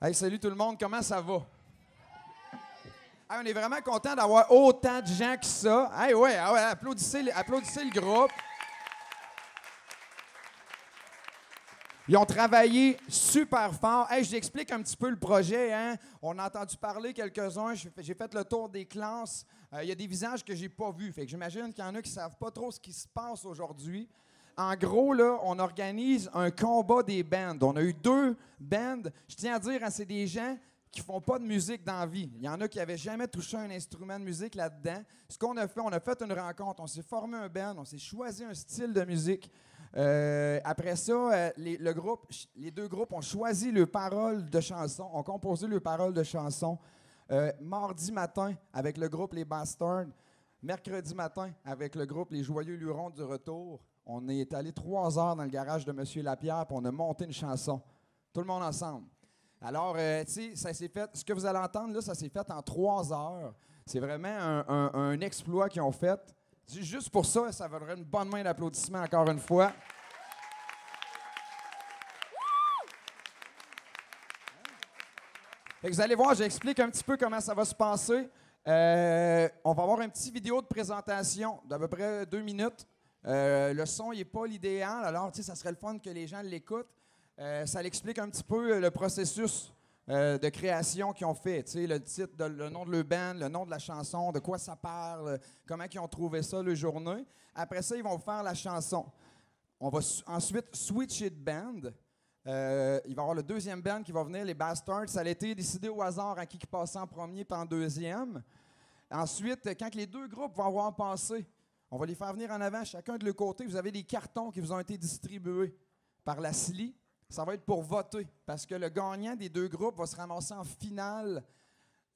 Hey, salut tout le monde, comment ça va? Hey, on est vraiment content d'avoir autant de gens que ça. Hey, ouais, applaudissez le groupe. Ils ont travaillé super fort. Hey, je vous explique un petit peu le projet. Hein? On a entendu parler quelques-uns. J'ai fait le tour des classes. Il y a des visages que j'ai pas vus. Fait que j'imagine qu'il y en a qui savent pas trop ce qui se passe aujourd'hui. En gros, là, on organise un combat des bands. On a eu 2 bands. Je tiens à dire, hein, c'est des gens qui font pas de musique dans la vie. Il y en a qui n'avaient jamais touché un instrument de musique là-dedans. Ce qu'on a fait une rencontre. On s'est formé un band. On s'est choisi un style de musique. Après ça, les 2 groupes ont choisi leurs paroles de chansons, ont composé leurs paroles de chansons. Mardi matin, avec le groupe Les Bastards. Mercredi matin, avec le groupe Les Joyeux Lurons du Retour. On est allé 3 heures dans le garage de M. Lapierre et on a monté une chanson. Tout le monde ensemble. Alors, tu sais, ça s'est fait. Ce que vous allez entendre, là, ça s'est fait en 3 heures. C'est vraiment un exploit qu'ils ont fait. Juste pour ça, ça vaudrait une bonne main d'applaudissements encore une fois. Fait que vous allez voir, j'explique un petit peu comment ça va se passer. On va avoir une petite vidéo de présentation d'à peu près 2 minutes. Le son n'est pas l'idéal, alors ça serait le fun que les gens l'écoutent. Ça l'explique un petit peu le processus de création qu'ils ont fait. Le titre, le nom de leur band, le nom de la chanson, de quoi ça parle, comment ils ont trouvé ça le journée. Après ça, ils vont faire la chanson. On va ensuite switcher de band. Il va y avoir le 2e band qui va venir, les Bastards. Ça a été décidé au hasard à qui passait en premier puis en 2e. Ensuite, quand les 2 groupes vont avoir passé, on va les faire venir en avant, chacun de leur côté. Vous avez des cartons qui vous ont été distribués par la CILI. Ça va être pour voter, parce que le gagnant des 2 groupes va se ramasser en finale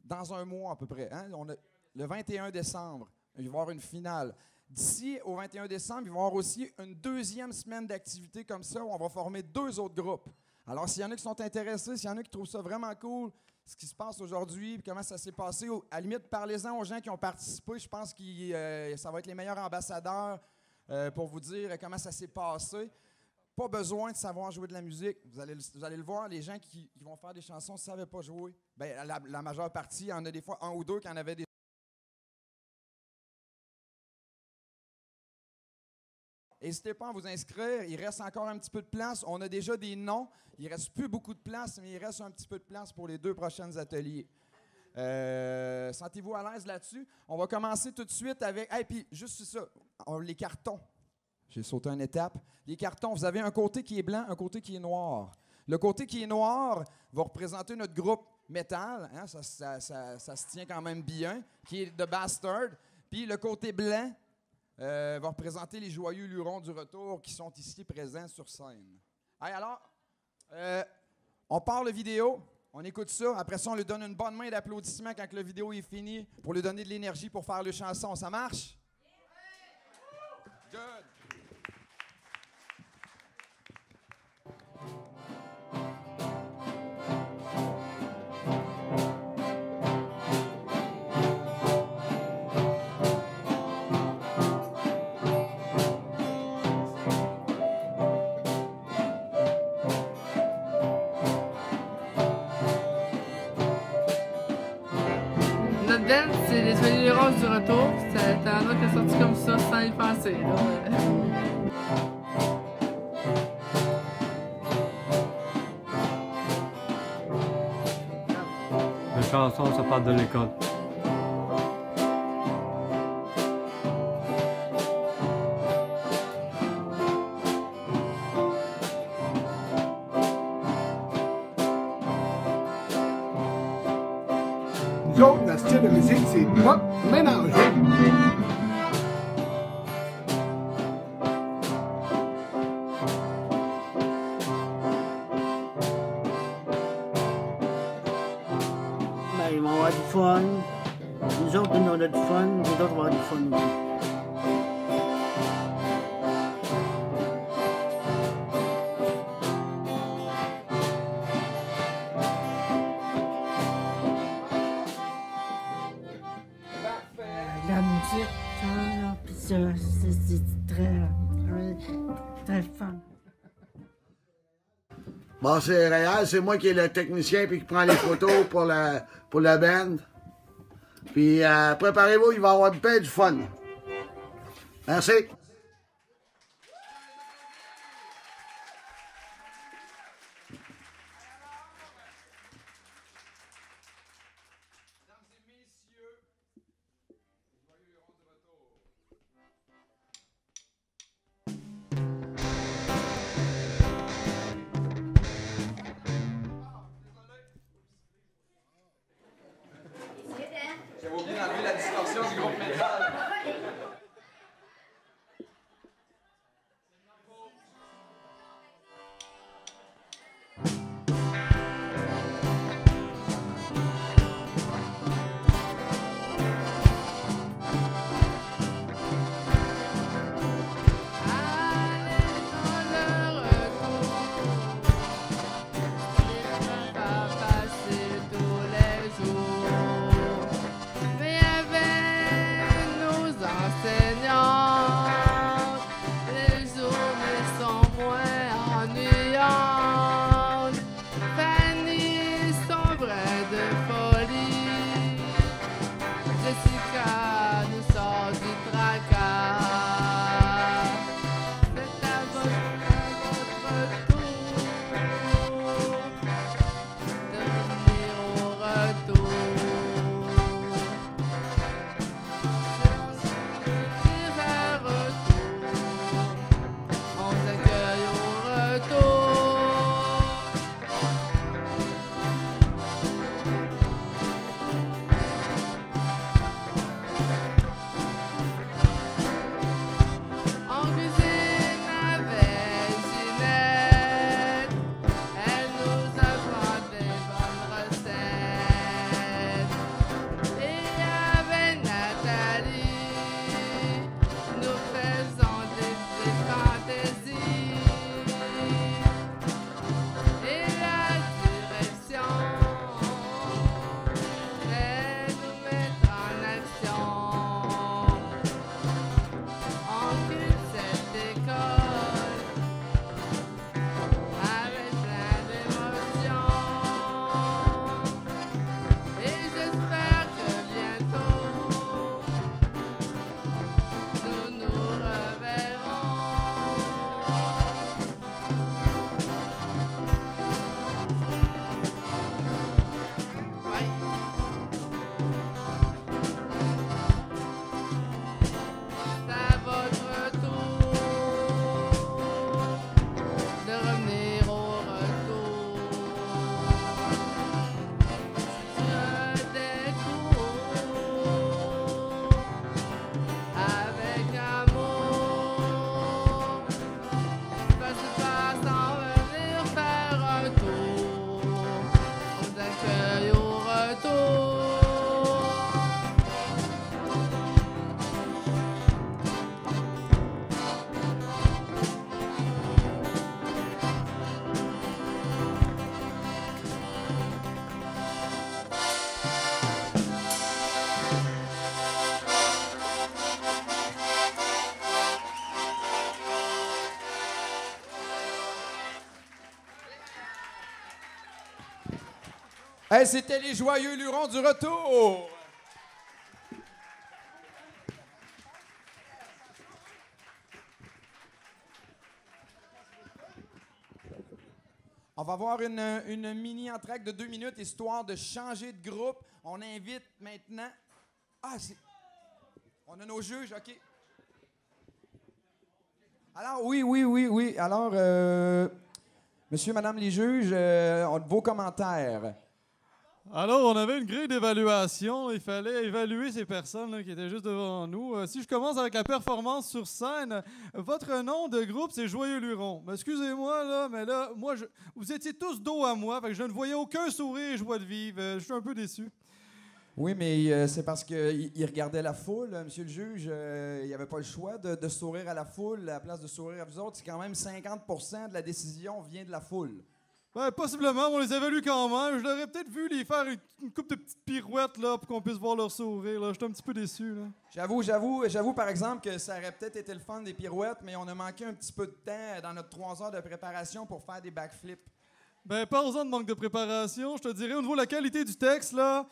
dans un mois à peu près. Hein? Le 21 décembre, il va y avoir une finale. D'ici au 21 décembre, il va y avoir aussi une 2e semaine d'activité comme ça, où on va former 2 autres groupes. Alors, s'il y en a qui sont intéressés, s'il y en a qui trouvent ça vraiment cool, ce qui se passe aujourd'hui, comment ça s'est passé, à la limite, parlez-en aux gens qui ont participé. Je pense que ça va être les meilleurs ambassadeurs pour vous dire comment ça s'est passé. Pas besoin de savoir jouer de la musique. Vous allez le voir, les gens qui vont faire des chansons ne savaient pas jouer. Bien, la majeure partie, il y en a des fois 1 ou 2 qui en avaient des. N'hésitez pas à vous inscrire. Il reste encore un petit peu de place. On a déjà des noms. Il ne reste plus beaucoup de place, mais il reste un petit peu de place pour les 2 prochains ateliers. Sentez-vous à l'aise là-dessus? On va commencer tout de suite avec. Et puis, juste ça, les cartons. J'ai sauté une étape. Les cartons, vous avez un côté qui est blanc, un côté qui est noir. Le côté qui est noir va représenter notre groupe métal, hein, ça se tient quand même bien, qui est The Bastard. Puis le côté blanc va représenter les Joyeux Lurons du Retour qui sont ici présents sur scène. Hey, alors, on part la vidéo, on écoute ça. Après ça, on lui donne une bonne main d'applaudissements quand la vidéo est finie pour lui donner de l'énergie pour faire les chansons. Ça marche? Good. Notre band, c'est les Joyeux Lurons du Retour. C'est un nom qui est sorti comme ça sans y penser. La chanson, ça parle de l'école. Nous autres, notre style de musique, c'est pop mélangé. Ben, ils vont avoir du fun. Nous autres, on a du fun. Nous autres, on va avoir du fun aussi. La musique, puis c'est très fun. Bon, c'est réel, c'est moi qui est le technicien puis qui prend les photos pour la band. Puis préparez-vous, il va y avoir du fun. Merci. J'avais oublié d'enlever la distorsion du groupe métal. Hey, c'était les Joyeux Lurons du retour! On va avoir une mini-entracte de 2 minutes, histoire de changer de groupe. On invite maintenant... Ah, c'est... On a nos juges, OK. Alors, oui. Alors, monsieur, madame les juges, vos commentaires. Alors, on avait une grille d'évaluation. Il fallait évaluer ces personnes là, qui étaient juste devant nous. Si je commence avec la performance sur scène, votre nom de groupe, c'est Joyeux Lurons. Excusez-moi, là, mais là, vous étiez tous dos à moi, fait que je ne voyais aucun sourire et joie de vivre. Je suis un peu déçu. Oui, mais c'est parce qu'il regardait la foule, monsieur le juge. Il n'y avait pas le choix de sourire à la foule à la place de sourire à vous autres. C'est quand même 50% de la décision vient de la foule. Ben, possiblement, on les évalue quand même. Je l'aurais peut-être vu les faire une couple de petites pirouettes là, pour qu'on puisse voir leur sourire. J'étais un petit peu déçu. Là. J'avoue, par exemple, que ça aurait peut-être été le fun des pirouettes, mais on a manqué un petit peu de temps dans notre 3 heures de préparation pour faire des backflips. Ben, parlons de manque de préparation. Je te dirais, au niveau de la qualité du texte, là,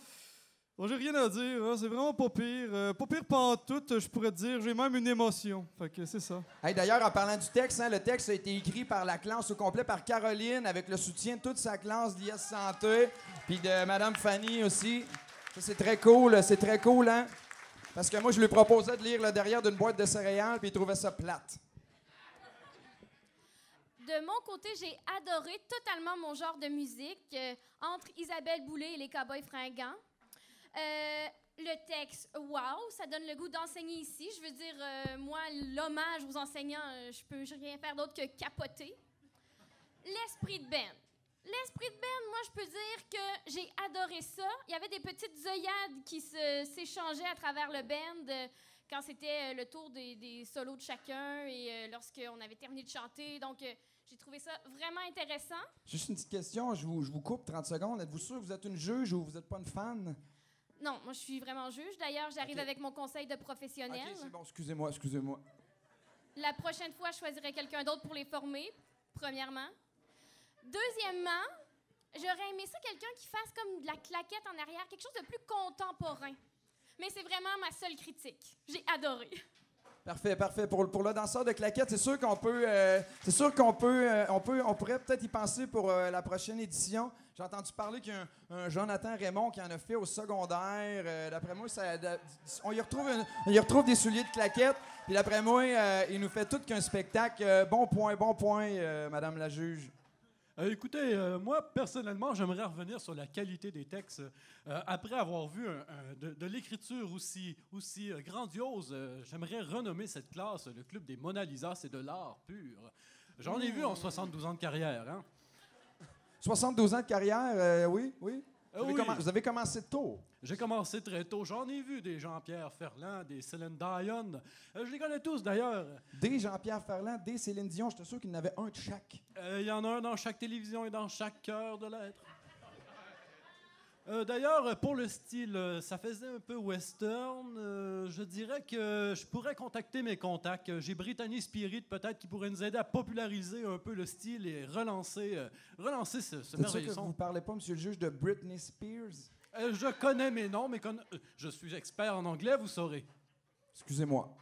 bon, j'ai rien à dire. Hein, c'est vraiment pas pire. Pas pire pantoute, je pourrais te dire. J'ai même une émotion. Fait que c'est ça. Hey, d'ailleurs, en parlant du texte, hein, le texte a été écrit par la classe au complet, par Caroline, avec le soutien de toute sa classe d'IS Santé, puis de Madame Fanny aussi. Ça, c'est très cool, hein? Parce que moi, je lui proposais de lire le derrière d'une boîte de céréales, puis il trouvait ça plate. De mon côté, j'ai adoré totalement mon genre de musique, entre Isabelle Boulay et les Cowboys fringants. Le texte, wow, ça donne le goût d'enseigner ici. Je veux dire, moi, l'hommage aux enseignants, je peux rien faire d'autre que capoter. L'esprit de band. L'esprit de band, moi, je peux dire que j'ai adoré ça. Il y avait des petites œillades qui s'échangeaient à travers le band quand c'était le tour des solos de chacun et lorsqu'on avait terminé de chanter. Donc, j'ai trouvé ça vraiment intéressant. Juste une petite question, je vous coupe 30 secondes. Êtes-vous sûr que vous êtes une juge ou vous n'êtes pas une fan? Non, moi, je suis vraiment juge. D'ailleurs, j'arrive avec mon conseil de professionnel. OK, c'est bon. Excusez-moi. La prochaine fois, je choisirai quelqu'un d'autre pour les former, premièrement. Deuxièmement, j'aurais aimé ça quelqu'un qui fasse comme de la claquette en arrière, quelque chose de plus contemporain. Mais c'est vraiment ma seule critique. J'ai adoré. Parfait. Pour le danseur de claquettes, c'est sûr qu'on pourrait peut-être y penser pour la prochaine édition. J'ai entendu parler qu'il y a un Jonathan Raymond qui en a fait au secondaire. D'après moi, on y retrouve des souliers de claquettes. Puis d'après moi, il nous fait tout qu'un spectacle. Bon point, Madame la juge. Écoutez, moi, personnellement, j'aimerais revenir sur la qualité des textes. Après avoir vu de l'écriture aussi grandiose, j'aimerais renommer cette classe le Club des Mona Lisa, c'est de l'art pur. J'en ai vu en 72 ans de carrière. Hein? 72 ans de carrière, oui. Oui. Vous avez commencé tôt. J'ai commencé très tôt. J'en ai vu des Jean-Pierre Ferland, des Céline Dion. Je les connais tous, d'ailleurs. Des Jean-Pierre Ferland, des Céline Dion, je suis sûr qu'il y en avait un de chaque. Il y en a un dans chaque télévision et dans chaque cœur de l'être. D'ailleurs, pour le style, ça faisait un peu western. Je dirais que je pourrais contacter mes contacts. J'ai Brittany Spirit, peut-être, qui pourrait nous aider à populariser un peu le style et relancer ce merveilleux son. Vous ne parlez pas, monsieur le juge, de Britney Spears? Je connais mes noms, mais je suis expert en anglais, vous saurez. Excusez-moi.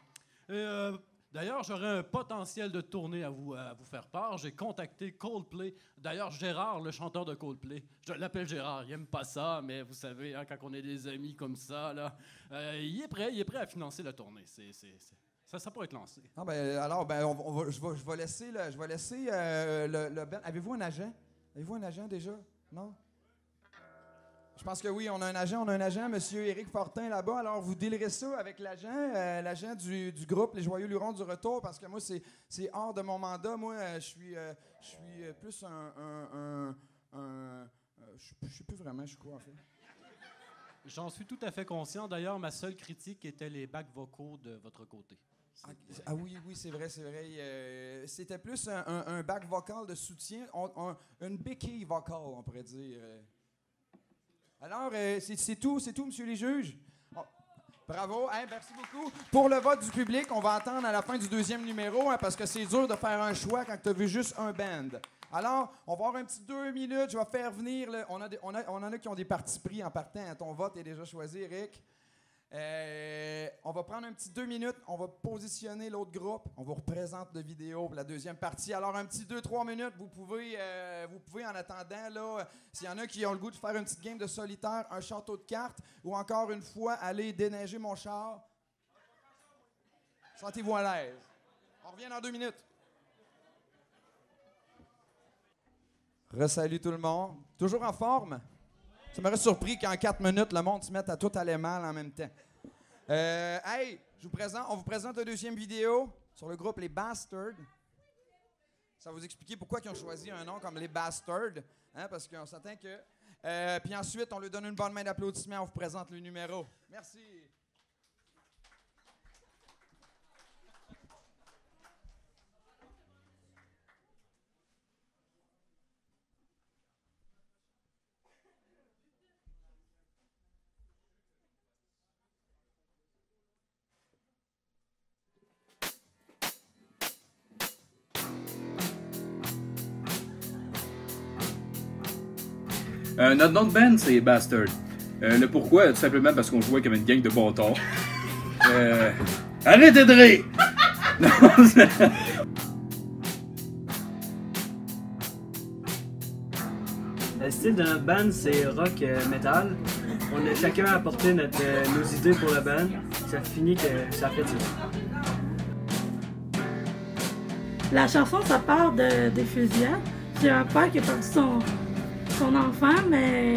D'ailleurs, j'aurais un potentiel de tournée à vous faire part. J'ai contacté Coldplay. D'ailleurs, Gérard, le chanteur de Coldplay, je l'appelle Gérard. Il n'aime pas ça, mais vous savez, hein, quand on est des amis comme ça, là, il est prêt à financer la tournée. Ça pourrait être lancé. Ah ben alors, je vais laisser le Ben. Avez-vous un agent déjà? Non? Je pense que oui, on a un agent, M. Éric Fortin, là-bas. Alors, vous délerez ça avec l'agent du groupe Les Joyeux Lurons du Retour, parce que moi, c'est hors de mon mandat. Moi, je suis plus je sais plus vraiment, je suis quoi, en fait. J'en suis tout à fait conscient. D'ailleurs, ma seule critique était les bacs vocaux de votre côté. Ah oui, c'est vrai. C'était plus un back vocal de soutien, une béquille vocale, on pourrait dire. Alors, c'est tout, monsieur les juges. Oh, bravo, hein, merci beaucoup. Pour le vote du public, on va attendre à la fin du deuxième numéro, hein, parce que c'est dur de faire un choix quand tu as vu juste un band. Alors, on va avoir un petit 2 minutes, je vais faire venir... on en a qui ont des partis pris en partant. Hein, ton vote est déjà choisi, Eric. On va prendre un petit 2 minutes, on va positionner l'autre groupe, on vous représente la vidéo pour la deuxième partie. Alors un petit 2-3 minutes, vous pouvez en attendant, là, s'il y en a qui ont le goût de faire une petite game de solitaire, un château de cartes, ou encore une fois, aller déneiger mon char. Sentez-vous à l'aise. On revient dans 2 minutes. Resalut tout le monde. Toujours en forme? Ça m'aurait surpris qu'en 4 minutes, le monde se mette à tout aller mal en même temps. Hey, on vous présente la deuxième vidéo sur le groupe Les Bastards. Ça va vous expliquer pourquoi ils ont choisi un nom comme Les Bastards. Hein, parce qu'on s'attend que... puis ensuite, on lui donne une bonne main d'applaudissement. On vous présente le numéro. Merci. Notre nom de band, c'est Bastard. Le pourquoi, tout simplement parce qu'on jouait comme une gang de bâtards. Arrêtez de rire! Non, le style de notre band, c'est rock metal. On a chacun apporté nos idées pour le band. Ça finit que ça fait ça. La chanson, ça part des fusillades. J'ai un père qui a perdu son enfant, mais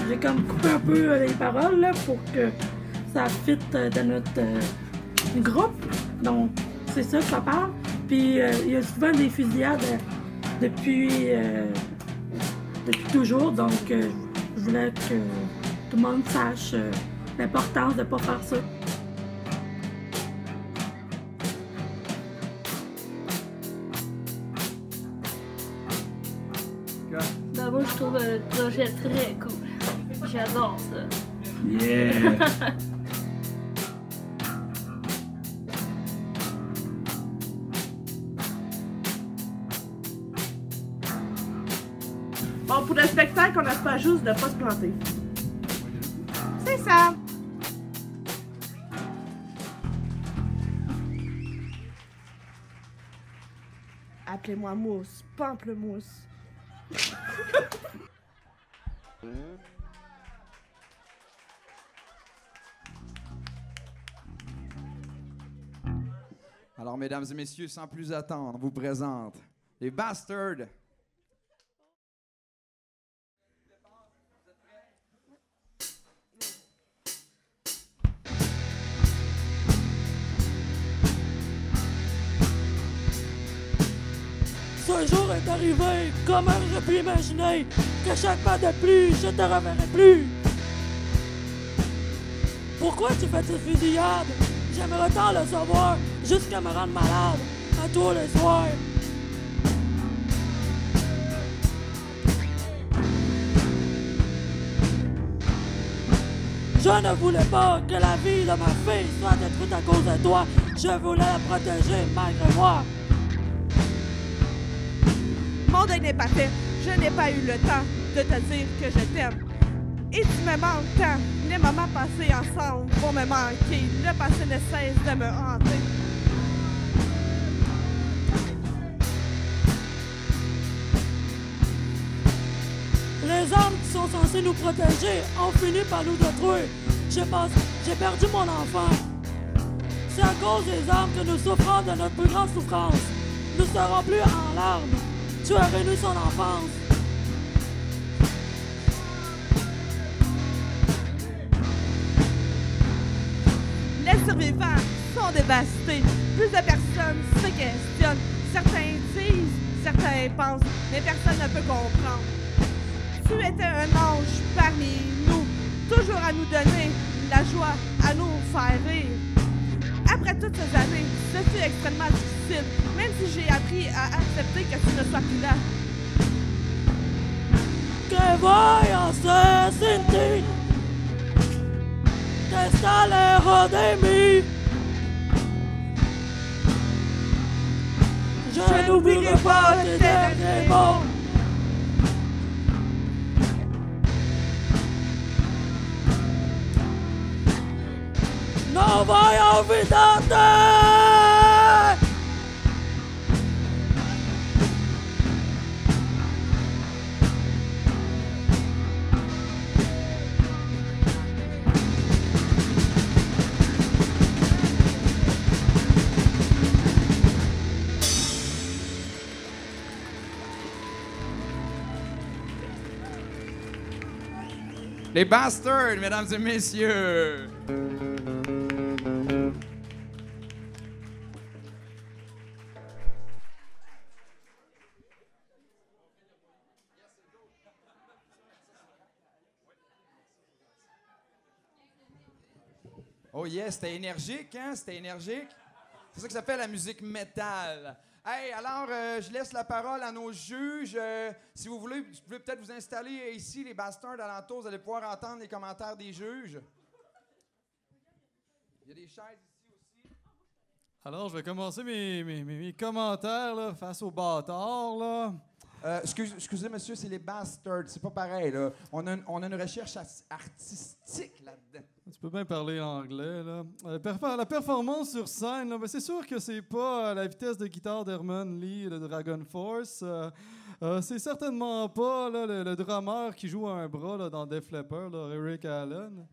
j'ai comme coupé un peu les paroles là, pour que ça fitte dans notre groupe. Donc, c'est ça que ça parle. Puis, il y a souvent des fusillades depuis toujours. Donc, je voulais que tout le monde sache l'importance de ne pas faire ça. Ben moi, je trouve le projet très cool. J'adore ça. Yeah! Bon, pour le spectacle, on espère juste de pas se planter. C'est ça! Appelez-moi Mousse, Pamplemousse. Alors, mesdames et messieurs, sans plus attendre, on vous présente les Bastards. Ce jour est arrivé, comment j'aurais pu imaginer que chaque fois de plus, je te reverrai plus? Pourquoi tu fais cette fusillade? J'aimerais tant le savoir, jusqu'à me rendre malade, à tous les soirs. Je ne voulais pas que la vie de ma fille soit détruite à cause de toi. Je voulais la protéger malgré moi. Mon deuil n'est pas fait, je n'ai pas eu le temps de te dire que je t'aime. Et tu me manques tant, les moments passés ensemble vont me manquer. Le passé ne cesse de me hanter. Les armes qui sont censées nous protéger ont fini par nous détruire. J'ai perdu mon enfant. C'est à cause des armes que nous souffrons de notre plus grande souffrance. Nous ne serons plus en larmes. Tu as réuni son enfance. Les survivants sont dévastés. Plus de personnes se questionnent. Certains disent, certains pensent, mais personne ne peut comprendre. Tu étais un ange parmi nous, toujours à nous donner la joie, à nous faire rire. Après toutes ces années, ce fut extrêmement difficile, même si j'ai appris à accepter que tu ne sois plus là. Que voy a hacer sin ti? Que está lejos de mí. Je n'oublierai pas tes derniers mots. No voy a olvidarte. Les Bastards, mesdames et messieurs! Oh yes, c'était énergique, hein? C'était énergique. C'est ça que s'appelle la musique métal. Hey, alors, je laisse la parole à nos juges. Si vous voulez, vous pouvez peut-être vous installer ici, les Bastards alentours. Vous allez pouvoir entendre les commentaires des juges. Il y a des chaises ici aussi. Alors, je vais commencer mes commentaires là, face aux bâtards. Là. Excusez, monsieur, c'est les Bastards. C'est pas pareil, là. On a une recherche artistique là-dedans. Tu peux bien parler anglais, là. La performance sur scène, là, ben, c'est sûr que c'est pas à la vitesse de guitare d'Herman Lee de Dragon Force. C'est certainement pas là, le drummer qui joue un bras là, dans Def Leppard, là, Eric Allen.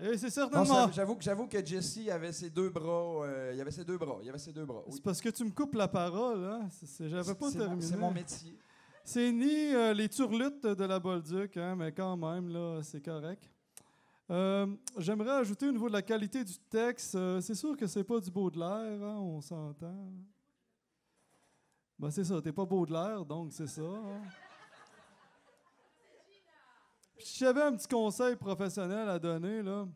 Et c'est certainement... Non, j'avoue que Jesse avait ses deux bras. Il avait ses deux bras. Oui. C'est parce que tu me coupes la parole, hein? J'avais pas terminé. C'est mon métier. C'est ni les turlutes de la Bolduc, hein, mais quand même, là, c'est correct. J'aimerais ajouter au niveau de la qualité du texte, c'est sûr que c'est pas du Baudelaire, hein, on s'entend. Ben c'est ça, t'es pas Baudelaire, donc c'est ça. Hein. Si j'avais un petit conseil professionnel à donner, là,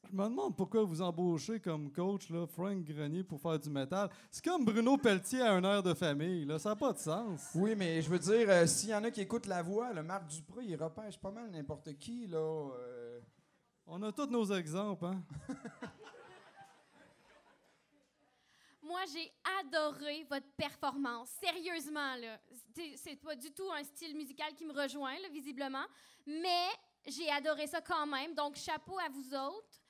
je me demande pourquoi vous embauchez comme coach là, Frank Grenier pour faire du métal. C'est comme Bruno Pelletier à un air de famille, là, ça n'a pas de sens. Oui, mais je veux dire, s'il y en a qui écoutent la voix, le Marc Dupré, il repêche pas mal n'importe qui, là. On a tous nos exemples, hein? Moi, j'ai adoré votre performance. Sérieusement, là. C'est pas du tout un style musical qui me rejoint, là, visiblement. Mais j'ai adoré ça quand même. Donc, chapeau à vous autres.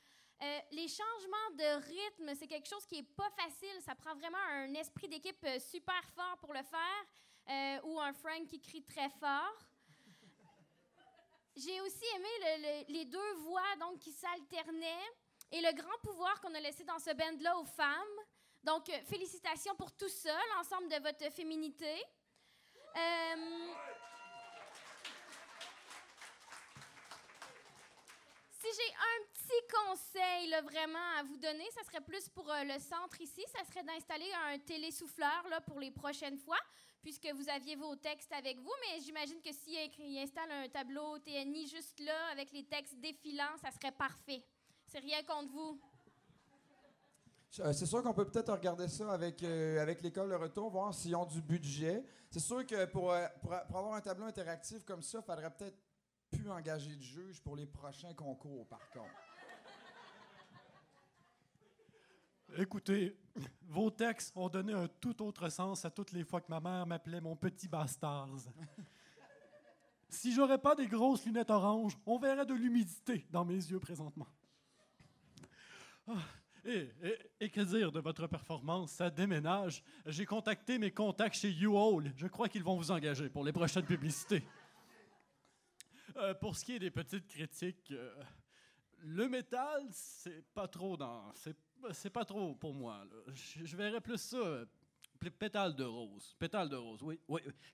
Les changements de rythme, c'est quelque chose qui n'est pas facile. Ça prend vraiment un esprit d'équipe super fort pour le faire. Ou un Frank qui crie très fort. J'ai aussi aimé les deux voix donc, qui s'alternaient et le grand pouvoir qu'on a laissé dans ce band-là aux femmes. Donc, félicitations pour tout ça, l'ensemble de votre féminité. Si j'ai un petit conseil là, vraiment à vous donner, ça serait plus pour le centre ici, ça serait d'installer un télésouffleur là, pour les prochaines fois, puisque vous aviez vos textes avec vous, mais j'imagine que s'il installe un tableau TNI juste là, avec les textes défilants, ça serait parfait. C'est rien contre vous. C'est sûr qu'on peut peut-être regarder ça avec l'école de retour, voir s'ils ont du budget. C'est sûr que pour avoir un tableau interactif comme ça, il faudrait peut-être plus engager de juge pour les prochains concours, par contre. Écoutez, vos textes ont donné un tout autre sens à toutes les fois que ma mère m'appelait mon petit Bastards. Si j'aurais pas des grosses lunettes oranges, on verrait de l'humidité dans mes yeux présentement. Et que dire de votre performance? Ça déménage. J'ai contacté mes contacts chez U-Haul. Je crois qu'ils vont vous engager pour les prochaines publicités. Pour ce qui est des petites critiques, le métal, c'est pas trop c'est pas trop pour moi. Là. Je verrais plus ça, pétale de rose. Pétale de rose, oui.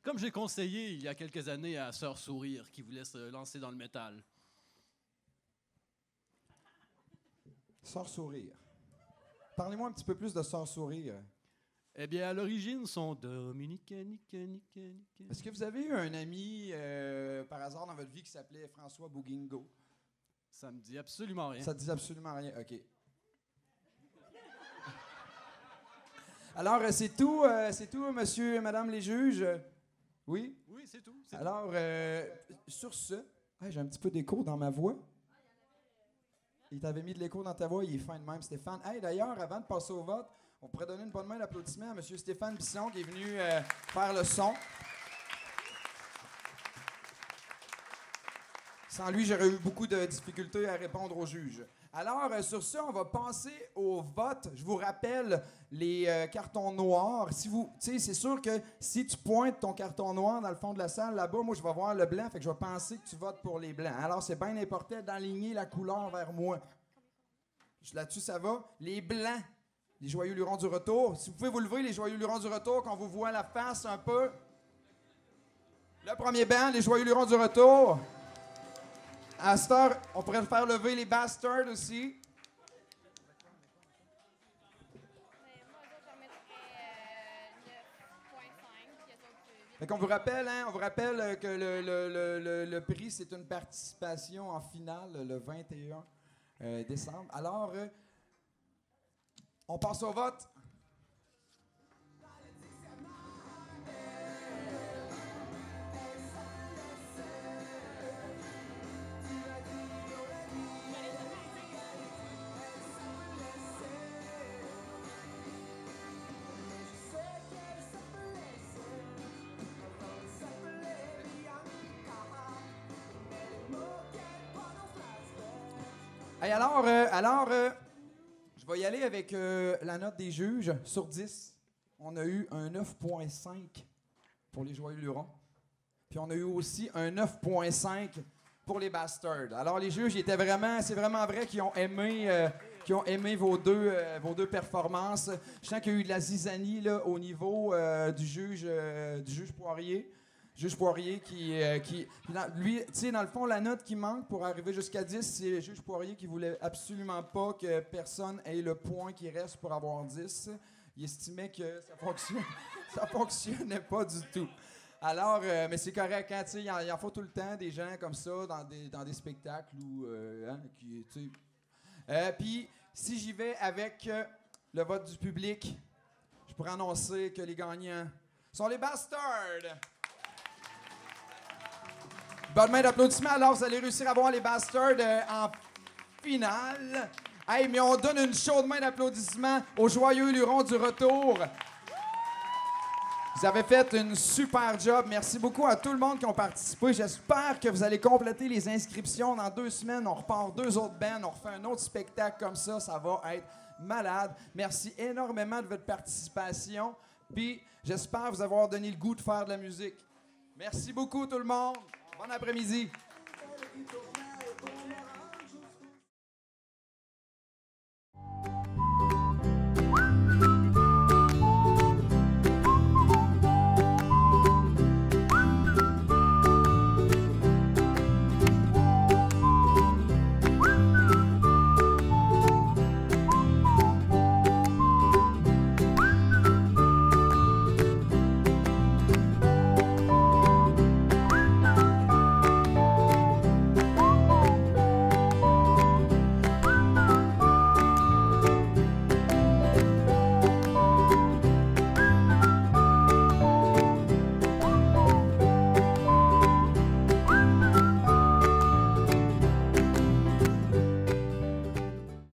Comme j'ai conseillé il y a quelques années à Sœur Sourire, qui voulait se lancer dans le métal. Sœur Sourire. Parlez-moi un petit peu plus de Sœur Sourire. Eh bien, à l'origine, sont dominicains. Est-ce que vous avez eu un ami, par hasard, dans votre vie qui s'appelait François Bouguingo? Ça me dit absolument rien. Ça te dit absolument rien, OK. Alors, c'est tout, monsieur et madame les juges? Oui? Oui, c'est tout. Alors, sur ce... Hey, j'ai un petit peu d'écho dans ma voix. Il t'avait mis de l'écho dans ta voix, il est fin de même, Stéphane. Hey, d'ailleurs, avant de passer au vote, on pourrait donner une bonne main d'applaudissement à M. Stéphane Bisson qui est venu faire le son. Sans lui, j'aurais eu beaucoup de difficultés à répondre aux juges. Alors, sur ce, on va passer au vote. Je vous rappelle les cartons noirs. C'est sûr que si tu pointes ton carton noir dans le fond de la salle, là-bas, moi, je vais voir le blanc, fait que je vais penser que tu votes pour les blancs. Alors, c'est bien important d'aligner la couleur vers moi. Là-dessus, ça va. Les blancs, les joyeux lurons du retour. Si vous pouvez vous lever, les joyeux lurons du retour, qu'on vous voit la face un peu. Le premier banc, les joyeux lurons du retour. À cette heure, on pourrait faire lever les Bastards aussi. Fait qu'on vous rappelle, que le prix, c'est une participation en finale le 21 décembre. Alors, on passe au vote. Hey, je vais y aller avec la note des juges sur 10. On a eu un 9,5 pour les Joyeux Lurons. Puis on a eu aussi un 9,5 pour les Bastards. Alors les juges, c'est vraiment vrai qu'ils ont aimé vos deux performances. Je sens qu'il y a eu de la zizanie là, au niveau du juge Poirier. Juge Poirier lui, tu sais, dans le fond, la note qui manque pour arriver jusqu'à 10, c'est le juge Poirier qui voulait absolument pas que personne ait le point qui reste pour avoir 10. Il estimait que ça fonctionnait pas du tout. Alors, mais c'est correct, hein, tu sais, il en faut tout le temps des gens comme ça dans des spectacles où, tu sais. Puis, si j'y vais avec le vote du public, je pourrais annoncer que les gagnants sont les Bastards. Bonne main d'applaudissements. Alors, vous allez réussir à voir les Bastards en finale. Hey, mais on donne une chaude main d'applaudissements aux Joyeux Lurons du retour. Vous avez fait une super job. Merci beaucoup à tout le monde qui ont participé. J'espère que vous allez compléter les inscriptions. Dans 2 semaines, on repart 2 autres bands. On refait un autre spectacle comme ça. Ça va être malade. Merci énormément de votre participation. Puis, j'espère vous avoir donné le goût de faire de la musique. Merci beaucoup, tout le monde. Bon après-midi.